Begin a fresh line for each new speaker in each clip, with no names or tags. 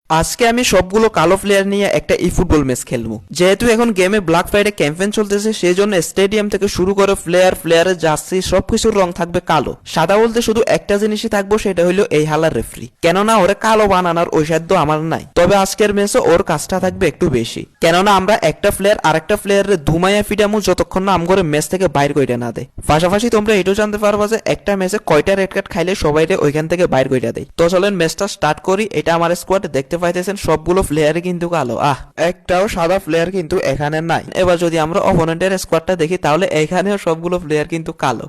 আজকে আমি সবগুলো কালো প্লেয়ার নিয়ে একটা ই ফুটবল ম্যাচ খেলবো। যেহেতু এখন গেমে ব্ল্যাক ফ্রাইডে ক্যাম্পেইন চলতেছে, সেই জন্য স্টেডিয়াম থেকে শুরু করে প্লেয়ারের জার্সি সবকিছুর রং থাকবে কালো। সাদা বলতে শুধু একটা জিনিসই থাকবো, সেটা হলো এই হালার রেফারি। কেননা ওরে কালো বানানোর ওই সাধ্য আমার নাই। তবে আজকের ম্যাচে ওর কাজটা থাকবে একটু বেশি, কেননা আমরা একটা প্লেয়ার আরেকটা প্লেয়ারের ধুমাইয়া ফিটামু যতক্ষণ না আমগরে ম্যাচ থেকে বাইর কইরা না দেয়। পাশাপাশি তোমরা এটাও জানতে পারবা যে একটা ম্যাচে কয়টা রেড কার্ড খাইলে সবাইরে ওইখান থেকে বাইর কইরা দেয়। তো চলেন ম্যাচটা স্টার্ট করি। এটা আমার স্কোয়াডে দেখতে পাইতেছেন সবগুলো প্লেয়ারই কিন্তু কালো। একটাও সাদা প্লেয়ার কিন্তু এখানে নাই। এবার যদি আমরা অপোনেন্টের স্কোয়াডটা দেখি, তাহলে এখানেও সবগুলো প্লেয়ার কিন্তু কালো।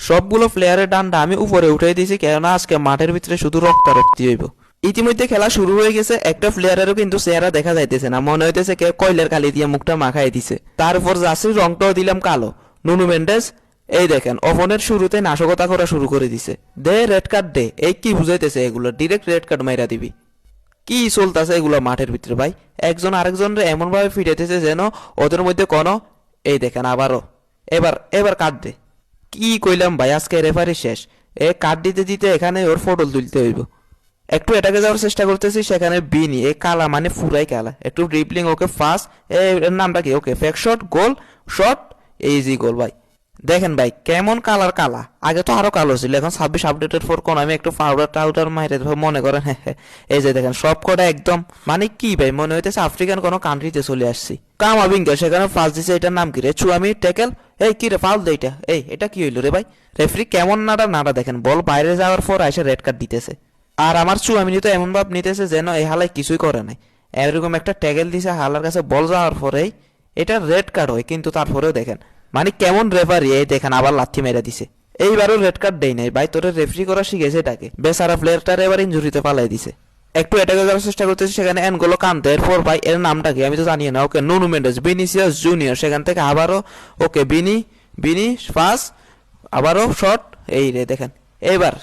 সবগুলো প্লেয়ারের ডান্ডা আমি উপরে উঠে দিয়েছি, কেননা আজকে মাঠের ভিতরে শুধু রক্তারক্তি হইব। ইতিমধ্যে খেলা শুরু হয়ে গেছে। একটা প্লেয়ারেরও কিন্তু চেহারা দেখা যাইতেছে না, মনে হইতেছে কেউ কয়লার কালি দিয়ে মুখটা মাখাই দিছে। তারপর জার্সির রংটাও দিলাম কালো। নুনু মেন্ডেস এই দেখেন অপনের শুরুতে নাশকতা করা শুরু করে দিছে। দে রেড কার্ড দে। এই কি বুঝাইতেছে এগুলো? ডিরেক্ট রেড কার্ড মাইরা দিবি। কি চলতেছে এগুলো মাঠের ভিতরে ভাই? একজন আরেকজনের এমন ভাবে ফিরাইতেছে যেন ওদের মধ্যে কোনো এই দেখেন আবারও। এবার এবার কার্ড দে। কি কইলাম ভাই, আজকে রেফারি শেষ। এ কার্ড দিতে দিতে এখানে ওর ফটো তুলতে হইব। একটু এটাকে যাওয়ার চেষ্টা করতেছি, সেখানে বিনি এ কালা মানে ফুরাই কালা। একটু ড্রিবলিং, ওকে ফাস্ট। এর নামটা কি? Okay fake shot, goal shot, easy goal. ভাই দেখেন ভাই কেমন কালার কালা। আগে তো আরো কালো ছিল, এখন 26 আপডেটের পর কোন আমি একটু পাউডার টাউডার মাইরে মনে করেন। হ্যাঁ, এই যে দেখেন সব কটা একদম মানে কি ভাই, মনে হইতেছে আফ্রিকান কোনো কান্ট্রিতে চলে আসছি। কামাবিঙ্গা সেখানে ফার্স্ট দিছে। এটার নাম কি রে? চুয়ামি ট্যাকেল। এই কি রে ফাউল দে এটা? এই এটা কি হইলো রে ভাই? রেফারি কেমন নাড়া নাড়া দেখেন, বল বাইরে যাওয়ার পর এসে রেড কার্ড দিতেছে। আর আমার চুয়ামিনি তো এমন ভাব নিতেছে যেন এই হালায় কিছুই করে নাই। এরকম একটা ট্যাকেল দিছে, হালার কাছে বল যাওয়ার পরেই এটা রেড কার্ড হয়। কিন্তু তারপরেও দেখেন মানে কেমন রেফারি। এই দেখেন আবার লাথি মেরে দিছে। এইবারও রেড কার্ড দেয় নাই ভাই। তোরে রেফারি করা শিখেছে এটাকে। বেচারা প্লেয়ারটার এবার ইনজুরিতে পালাই দিছে। একটু এটাকে করার চেষ্টা করতেছি, সেখানে এনগোলো কান্তে। এরপর ভাই এর নামটা কি আমি তো জানি না। ওকে নুনু মেন্ডেস, ভিনিসিয়াস জুনিয়র। সেখান থেকে আবারও ওকে বিনি ফাস, আবারও শট। এই রে দেখেন এবার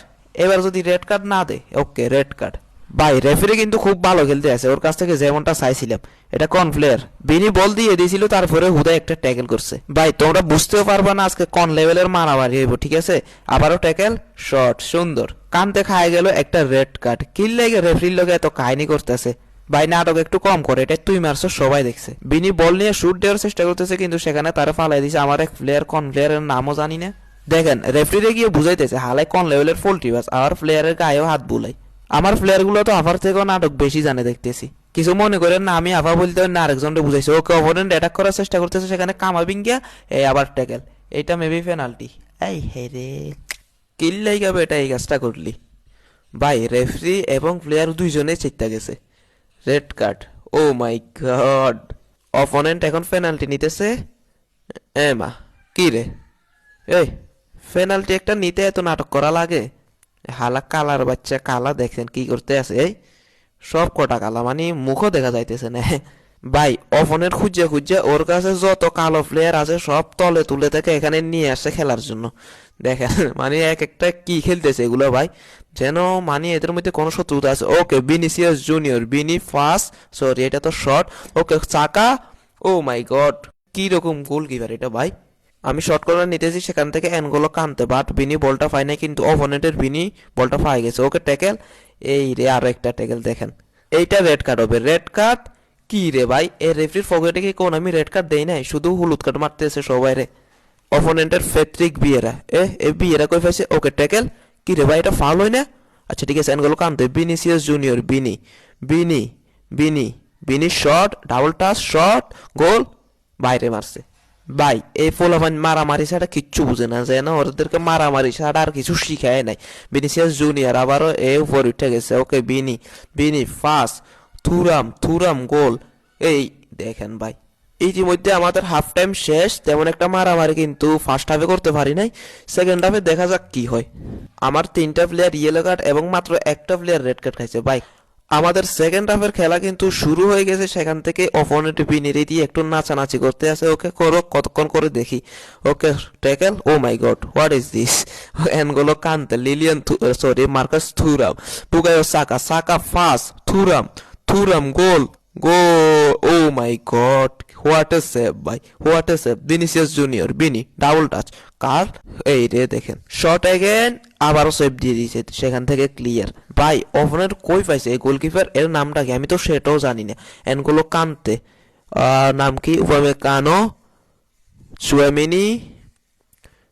এবার যদি রেড কার্ড না দেয়, ওকে রেড কার্ড। ভাই রেফারি কিন্তু খুব ভালো খেলতে আছে, ওর কাছ থেকে যেমনটা চাইছিলাম। এটা কোন প্লেয়ার? বিনি বল দিয়ে দিয়েছিল, তারপরে হুদায় একটা ট্যাকেল করছে। ভাই তোমরা বুঝতেও পারবা না আজকে কোন লেভেলের মারামারি হইব। ঠিক আছে, আবারও ট্যাকেল, শট, সুন্দর। কানতে খায় গেল একটা রেড কার্ড। কিল লেগে রেফারির লগে এত কাহিনী করতেছে ভাই। নাটক একটু কম করে, এটা তুই মারছো সবাই দেখছে। বিনি বল নিয়ে শুট দেওয়ার চেষ্টা করতেছে, কিন্তু সেখানে তারা ফালাই দিছে। আমার এক প্লেয়ার, কোন প্লেয়ারের নামও জানি না। দেখেন রেফারিরে গিয়ে বুঝাইতেছে হালাই কোন লেভেলের ফোল্টি বাস। আর প্লেয়ারের গায়েও হাত বুলাই। আমার প্লেয়ার গুলো তো আফার থেকেও নাটক বেশি জানে দেখতেছি। কিছু মনে করেন না, আমি আফা বলতে না আরেকজনকে বুঝাইছি। ওকে অপোনেন্ট অ্যাটাক করার চেষ্টা করতেছে, সেখানে কামাবিঙ্গা এই আবার ট্যাকেল। এইটা মেবি পেনাল্টি। এই হে রে, কিল লাইগাবে এটা এই কাজটা করলি। ভাই রেফারি এবং প্লেয়ার দুইজনেই চেতা গেছে। Red card. Oh my god. Opponent এখন পেনাল্টি নিতেছে। এ মা, কি রে? এই পেনাল্টি একটা নিতে এত নাটক করা লাগে? হালা কালার বাচ্চা কালা, দেখেন কি করতে আছে। এই সব কটা কালা, মানে মুখও দেখা যাইতেছে না। ভাই অপনের খুঁজে খুঁজে ওর কাছে যত কালো প্লেয়ার আছে সব তলে তুলে থেকে এখানে নিয়ে আসছে খেলার জন্য। দেখেন মানে এক একটা কি খেলতেছে এগুলো ভাই, যেন মানে এদের মধ্যে কোনো শত্রুতা আছে। ওকে ভিনিসিয়াস জুনিয়র, বিনি ফাস্ট, সরি এটা তো শর্ট। ওকে চাকা। ও মাই গড, কি রকম গোলকিপার এটা ভাই। আমি শর্ট কর্নার নিতেছি, সেখান থেকে এনগোলো কানতে, বাট বিনি বলটা পাই নাই, কিন্তু অপোনেন্টের বিনি বলটা পাই গেছে। ওকে ট্যাকেল। এই রে আরো একটা ট্যাকেল। দেখেন এইটা রেড কার্ড হবে। রেড কার্ড কি রে ভাই? এই রেফারির পকেটে কি কোন আমি রেড কার্ড দেই নাই? শুধু হলুদ কার্ড মারতেছে সবাই রে। অপোনেন্টের ফেত্রিক বিয়েরা। এ বিয়েরা কই পাইছে? ওকে ট্যাকেল। কি রে ভাই, এটা ফাউল হয় না? আচ্ছা ঠিক আছে, এনগোলো কানতে, ভিনিসিয়াস জুনিয়র, বিনি বিনি বিনি শট, ডাবল টাচ, শট, গোল। বাইরে মারছে। ভাই এই পোলাপান মারামারি ছাড়া কিচ্ছু বুঝে না, যে না ওদেরকে মারামারি ছাড়া আর কিছু শিখায় নাই। ভিনিসিয়াস জুনিয়র আবারও এ উপরে উঠে গেছে। ওকে বিনি ফাস্ট, থুরাম গোল। এই দেখেন ভাই ইতিমধ্যে আমাদের হাফ টাইম শেষ। তেমন একটা মারামারি কিন্তু ফার্স্ট হাফে করতে পারি নাই। সেকেন্ড হাফে দেখা যাক কি হয়। আমার 3টা প্লেয়ার ইয়েলো কার্ড এবং মাত্র একটা প্লেয়ার রেড কার্ড খাইছে। ভাই আমাদের সেকেন্ড হাফের খেলা কিন্তু শুরু হয়ে গেছে। সেখান থেকে অপোনেন্ট বিনিরে দিয়ে একটু নাচানাচি করতে আছে। ওকে করো, কতক্ষণ করে দেখি। Okay tackle. Oh my god, what is this? N'Golo Kante, Lilian sorry Marcus Thuram, Bukayo Saka pass, Thuram goal. Go, oh my god, what a save ভাই, what a save. Vinicius Junior, Vini double touch, কার, এই রে দেখেন shot again, আবারও save দিয়ে দিয়েছে, সেখান থেকে ক্লিয়ার। ভাই অপোনেন্ট কই পাইছে এই গোলকিপার, এর নামটা কি আমি তো সেটাও জানি না। এনগুলো কানতে, নাম কি, উপমেকানো, চুয়ামিনি,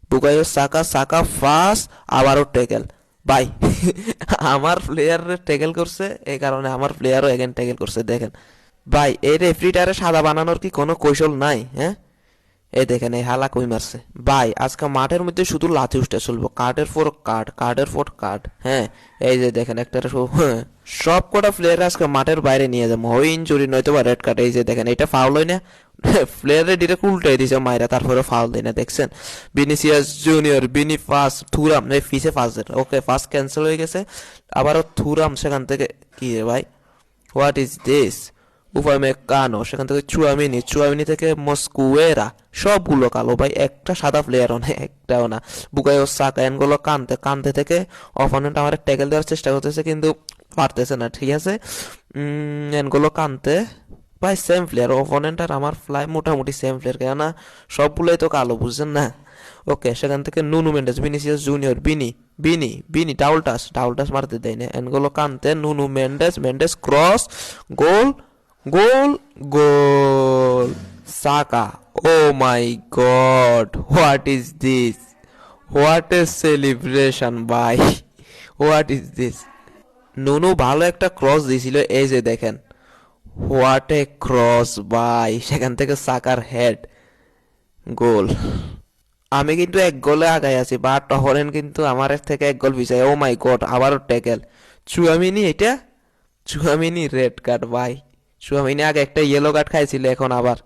বুকায়ো সাকা, সাকা ফাস, আবারও ট্যাকেল। ভাই আমার প্লেয়ারের ট্যাকেল করছে, এই কারণে আমার প্লেয়ারও এগেন ট্যাকেল করছে দেখেন। ভাই এই রেফরিটারে সাদা বানানোর কি কোনো কৌশল নাই? হ্যাঁ, এই দেখেন এই হালা কই মারছে। ভাই আজকে মাঠের মধ্যে শুধু লাথি উঠে চলবো, কার্ডের পর কার্ড, কার্ডের পর কার্ড। হ্যাঁ, এই যে দেখেন একটা সব কটা প্লেয়ার আজকে মাঠের বাইরে নিয়ে যাবো, হয় ইঞ্জুরি নয়তো বা রেড কার্ড। এই যে দেখেন এটা ফাউল হয় না, প্লেয়ারের ডিরেক্ট উল্টাই দিছে মাইরা, তারপরে ফাউল দেয় না দেখছেন। ভিনিসিয়াস জুনিয়র, বিনি ফাস, থুরাম, এই ফিসে ফাসের, ওকে ফাস ক্যান্সেল হয়ে গেছে। আবারও থুরাম সেখান থেকে, কি রে ভাই, হোয়াট ইজ দিস, উপমেকানো সেখান থেকে চুয়ামিনি, চুয়ামিনি থেকে মস্কুয়েরা, সবগুলো কালো ভাই, একটা সাদা প্লেয়ারও না, একটাও না। বুকায়ো সাকা, এনগুলো কানতে, কানতে থেকে অপোনেন্ট আমার ট্যাকেল দেওয়ার চেষ্টা করতেছে কিন্তু পারতেছে না, ঠিক আছে। এনগুলো কানতে, ভাই সেম প্লেয়ার অপোনেন্ট আর আমার ফ্লাই মোটামুটি সেম প্লেয়ার, কেননা সবগুলোই তো কালো, বুঝছেন না। ওকে, সেখান থেকে নুনু Mendes, Vinicius Junior, Vini, Vini, Vini double touch, double touch মারতে দেয় না। এনগুলো কানতে, Nuno Mendes, Mendes cross, goal, goal, goal, Saka. Oh my god, what is this, what a celebration ভাই, হোয়াট ইজ দিস। নুনু ভালো একটা cross দিয়েছিল, এই যে দেখেন, হোয়াট এ ক্রস ভাই, সেখান থেকে সাকার হেড, গোল। আমি কিন্তু এক গোলে আগাই আছি, বাট হরেন কিন্তু আমার থেকে এক গোল পিছায়। ও মাই গড, আবারও ট্যাকেল। চুয়ামিনি, এটা চুয়ামিনি রেড কার্ড ভাই। চুয়ামিনি আগে একটা ইয়েলো কার্ড খাইছিল, এখন আবার,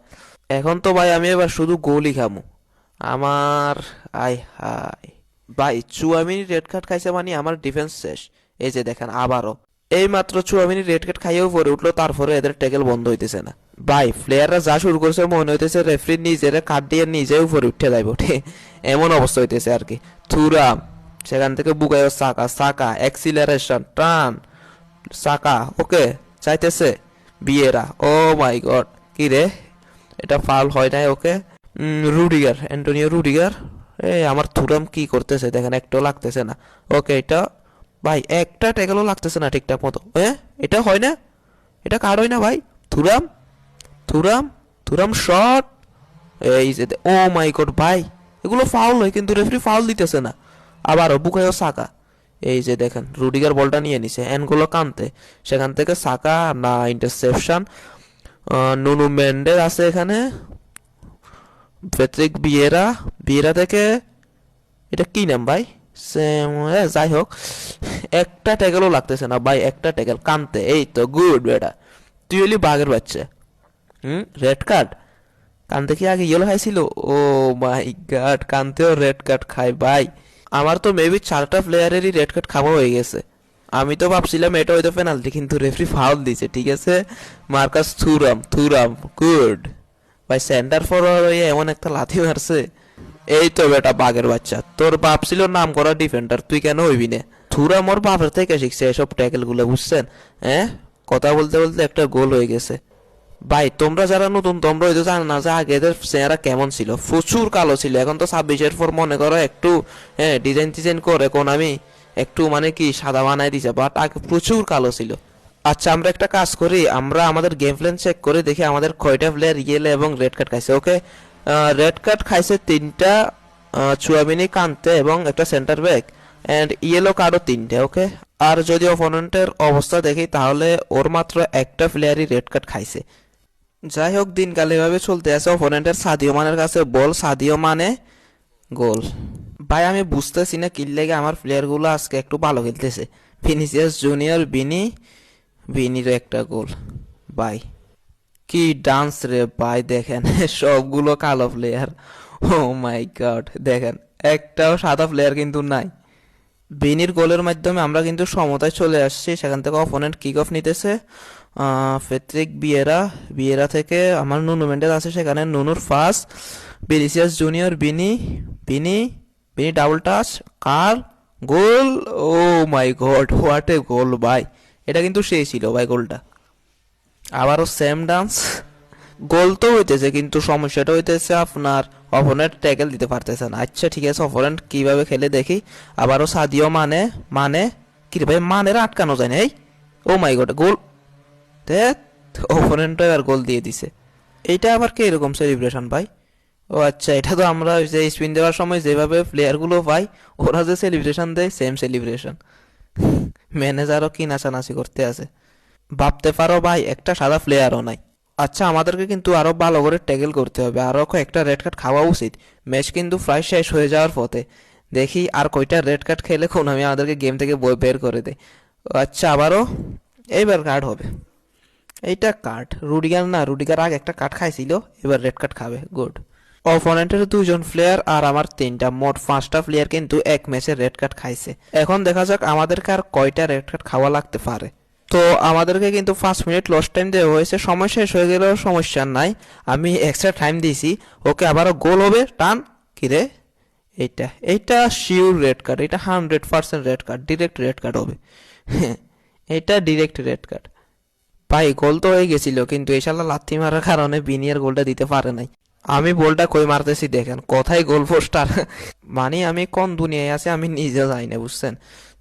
এখন তো ভাই আমি এবার শুধু গোলই খামু আমার। আই হাই ভাই, চুয়ামিনি রেড কার্ড খাইছে মানে আমার ডিফেন্স শেষ। এই যে দেখেন আবারও, এই মাত্র চুয়ামিনি রেড কার্ড খাইয়েও পরে উঠলো, তারপরে এদের ট্যাকেল বন্ধ হইতেছে না। ভাই প্লেয়াররা যা শুরু করছে মনে হইতেছে রেফারি নিজের কার্ড দিয়ে নিজে উপরে উঠে যাইব, এমন অবস্থা হইতেছে আর কি। থুরাম, সেখান থেকে বুকায়ো সাকা, সাকা অ্যাক্সিলারেশন, টান, সাকা, ওকে চাইতেছে বিয়েরা। ও মাই গড, কি রে, এটা ফাউল হয় নাই, ওকে। রুডিগার, অ্যান্টোনিও রুডিগার, এই আমার থুরাম কি করতেছে দেখেন, একটাও লাগতেছে না। ওকে, এটা ভাই একটা ট্যাকেলও লাগতেছে না ঠিকঠাক মতো, এটা হয় না, এটা কার্ড হয় না ভাই। থুরাম, থুরাম, থুরাম শট, এই যে ও মাই গড ভাই, এগুলো ফাউল হয় কিন্তু রেফারি ফাউল দিতেছে না। আবারও বুকায়ো সাকা, এই যে দেখেন রুডিগার বলটা নিয়ে নিছে, এনগুলো কানতে, সেখান থেকে সাকা, না ইন্টারসেপশন। নুনু মেন্ডেস আছে এখানে, পেট্রিক বিয়েরা, বিয়েরা থেকে, এটা কি নাম ভাই, সেম, যাই হোক, একটা ট্যাকেলও লাগতেছে না ভাই, একটা ট্যাকেল কানতে। এই তো গুড বেটা, তুই হলি বাঘের বাচ্চা। রেড কার্ড, কানতে কি আগে ইয়েলো খাইছিল? ও মাই গড, কানতেও রেড কার্ড খায় ভাই। আমার তো মেবি 4টা প্লেয়ারেরই রেড কার্ড খাওয়া হয়ে গেছে। আমি তো ভাবছিলাম এটা হয়তো পেনাল্টি, কিন্তু রেফারি ফাউল দিছে, ঠিক আছে। মার্কাস থুরাম, থুরাম গুড ভাই, সেন্টার ফরওয়ার্ড হয়ে এমন একটা লাথি মারছে। এই তো বেটা বাঘের বাচ্চা, তোর বাপ ছিল নাম করা ডিফেন্ডার, তুই কেন হইবি না? থুরাম ওর বাপের থেকে শিখছে এসব ট্যাকেল গুলো, বুঝছেন? কথা বলতে বলতে একটা গোল হয়ে গেছে। ভাই তোমরা যারা নতুন, তোমরা হয়তো জানো না যে আগে এদের চেহারা কেমন ছিল, প্রচুর কালো ছিল। এখন তো 26-এর পর মনে করো একটু ডিজাইন টিজাইন করে কোন আমি একটু মানে কি সাদা বানাই দিছে, বাট আগে প্রচুর কালো ছিল। আচ্ছা আমরা একটা কাজ করি, আমরা আমাদের গেম প্ল্যান চেক করে দেখি আমাদের কয়টা প্লেয়ার ইয়েলো এবং রেড কার্ড খাইছে। ওকে, রেড কার্ড খাইছে 3টা, চুয়ামিনি, কান্তে এবং একটা সেন্টার ব্যাক, অ্যান্ড ইয়েলো কার্ডও 3টে। ওকে, আর যদি অপোনেন্টের অবস্থা দেখি তাহলে ওর মাত্র একটা প্লেয়ারই রেড কার্ড খাইছে। যাই হোক, দিনকাল এভাবে চলতে আছে। অপোনেন্টের সাদিও মানের কাছে বল, সাদিও মানে গোল। ভাই আমি বুঝতেছি না কি লেগে আমার প্লেয়ারগুলো আজকে একটু ভালো খেলতেছে। ভিনিসিয়াস জুনিয়র, বিনি, বিনির একটা গোল। ভাই কি ডান্স রে ভাই, দেখেন সবগুলো কালো প্লেয়ার। ও মাই গড, দেখেন একটাও সাদা প্লেয়ার কিন্তু নাই। বিনির গোলের মাধ্যমে আমরা কিন্তু সমতায় চলে আসছি। সেখান থেকে অপোনেন্ট কিক অফ নিতেছে। পেট্রিক বিয়েরা, বিয়েরা থেকে আমার নুনু মেন্ডেস আছে, সেখানে নুনুর first, Vinicius Junior, Vini, Vini, Vini double touch, কার, goal. Oh my god, what a goal ভাই, এটা কিন্তু সেই ছিল ভাই গোলটা। আবারও সেম ডান্স, গোল তো হইতেছে কিন্তু সমস্যাটা হইতেছে আপনার অপোনেন্ট ট্যাকেল দিতে পারতেছে না। আচ্ছা ঠিক আছে, অপোনেন্ট কিভাবে খেলে দেখি। আবারও সাদিও মানে মানে কি রে ভাই, মানের আটকানো যায় না। এই ও মাই গড, গোল! অপোনেন্ট এবার গোল দিয়ে দিছে। এইটা আবার কি এরকম সেলিব্রেশন ভাই? ও আচ্ছা, এটা তো আমরা ওই যে স্পিন দেওয়ার সময় যেভাবে প্লেয়ারগুলো পাই, ওরা যে সেলিব্রেশন দেয় সেম সেলিব্রেশন। ম্যানেজারও কি নাচানাচি করতে আছে, ভাবতে পারো ভাই একটা সাদা প্লেয়ারও নাই। আচ্ছা, আমাদেরকে কিন্তু আরো ভালো করে ট্যাকেল করতে হবে, আরো কয়েকটা রেড কার্ড খাওয়া উচিত। ম্যাচ কিন্তু প্রায় শেষ হয়ে যাওয়ার পথে। দেখি আর কয়টা রেড কার্ড খেলে কোন আমি আমাদেরকে গেম থেকে বের করে দেয়। আচ্ছা, আবারও এইবার কার্ড হবে। এইটা কার্ড রুডিগার না, রুডিগার আগে একটা কার্ড খাইছিল, এবার রেড কার্ড খাবে। গুড। অপোনেন্টের দুজন প্লেয়ার আর আমার তিনটা, মোট 5টা প্লেয়ার কিন্তু এক ম্যাচে রেড কার্ড খাইছে। এখন দেখা যাক আমাদেরকে আর কয়টা রেড কার্ড খাওয়া লাগতে পারে। তো আমাদেরকে কিন্তু 5 মিনিট লস টাইম দেওয়া হয়েছে, সময় শেষ হয়ে গেলেও সমস্যা নাই, আমি এক্সট্রা টাইম দিয়েছি। ওকে, আবারও গোল হবে। টান! কিরে, এইটা এইটা শিওর রেড কার্ড, এটা 100% red card, direct red card হবে। এটা ডিরেক্ট রেড কার্ড। ভাই গোল তো হয়ে গেছিল কিন্তু এই শালা লাথি মারার কারণে বিনিয়ার গোলটা দিতে পারে নাই। আমি বলটা কই মারতেছি দেখেন, কোথায় গোল পোস্টার! মানে আমি কোন দুনিয়ায় আছি আমি নিজে যাই না, বুঝছেন?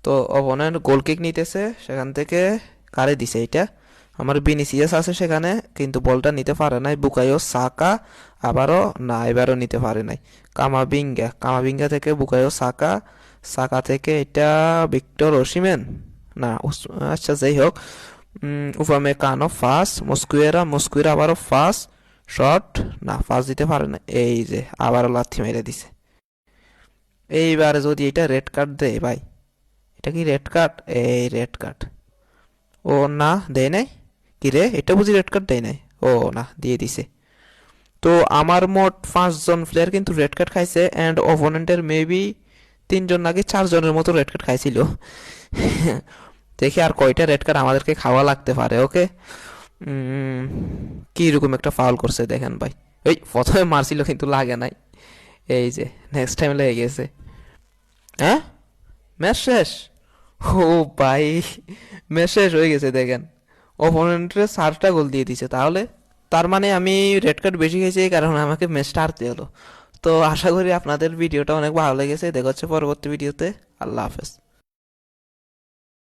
তো অপোনেন্ট গোল কিক নিতেছে, সেখান থেকে কারে দিছে এটা? আমার বিনিসিয়াস আছে সেখানে, কিন্তু বলটা নিতে পারে নাই। বুকায়ো সাকা আবারও না, এবারও নিতে পারে নাই। কামাবিঙ্গা, কামাবিঙ্গা থেকে বুকায়ো সাকা, সাকা থেকে এটা ভিক্টর ওসিমেন না, আচ্ছা যাই হোক। উপামেকানো ফাস, মস্কুয়েরা, মস্কুয়েরা আবারও ফাস শট, না ফাস দিতে পারে না। এই যে আবারও লাথি মেরে দিছে। এইবারে যদি এটা রেড কার্ড দেয় ভাই, এটা কি রেড কার্ড? এই রেড কার্ড। ও না, দেয় নাই। কি রে, এটা বুঝি রেড কার্ড দেয় নাই? ও না, দিয়ে দিছে। তো আমার মোট 5জন প্লেয়ার কিন্তু রেড কার্ড খাইছে, অ্যান্ড অপোনেন্টের মেবি 3জন নাকি 4জনের মতো রেড কার্ড খাইছিল। দেখি আর কয়টা রেড কার্ড আমাদেরকে খাওয়া লাগতে পারে। ওকে, কি রকম একটা ফাউল করছে দেখেন ভাই। ওই প্রথমে মারছিল কিন্তু লাগে নাই, এই যে নেক্সট টাইম লেগে গেছে। হ্যাঁ, ম্যাচ শেষ! ও ভাই, ম্যাচ শেষ হয়ে গেছে দেখেন। অপোনেন্টের 4টা গোল দিয়ে দিছে, তাহলে তার মানে আমি রেড কার্ড বেশি খেয়েছি এই কারণে আমাকে ম্যাচটা হারতে হলো। তো আশা করি আপনাদের ভিডিওটা অনেক ভালো লেগেছে, দেখা হচ্ছে পরবর্তী ভিডিওতে। আল্লাহ হাফেজ।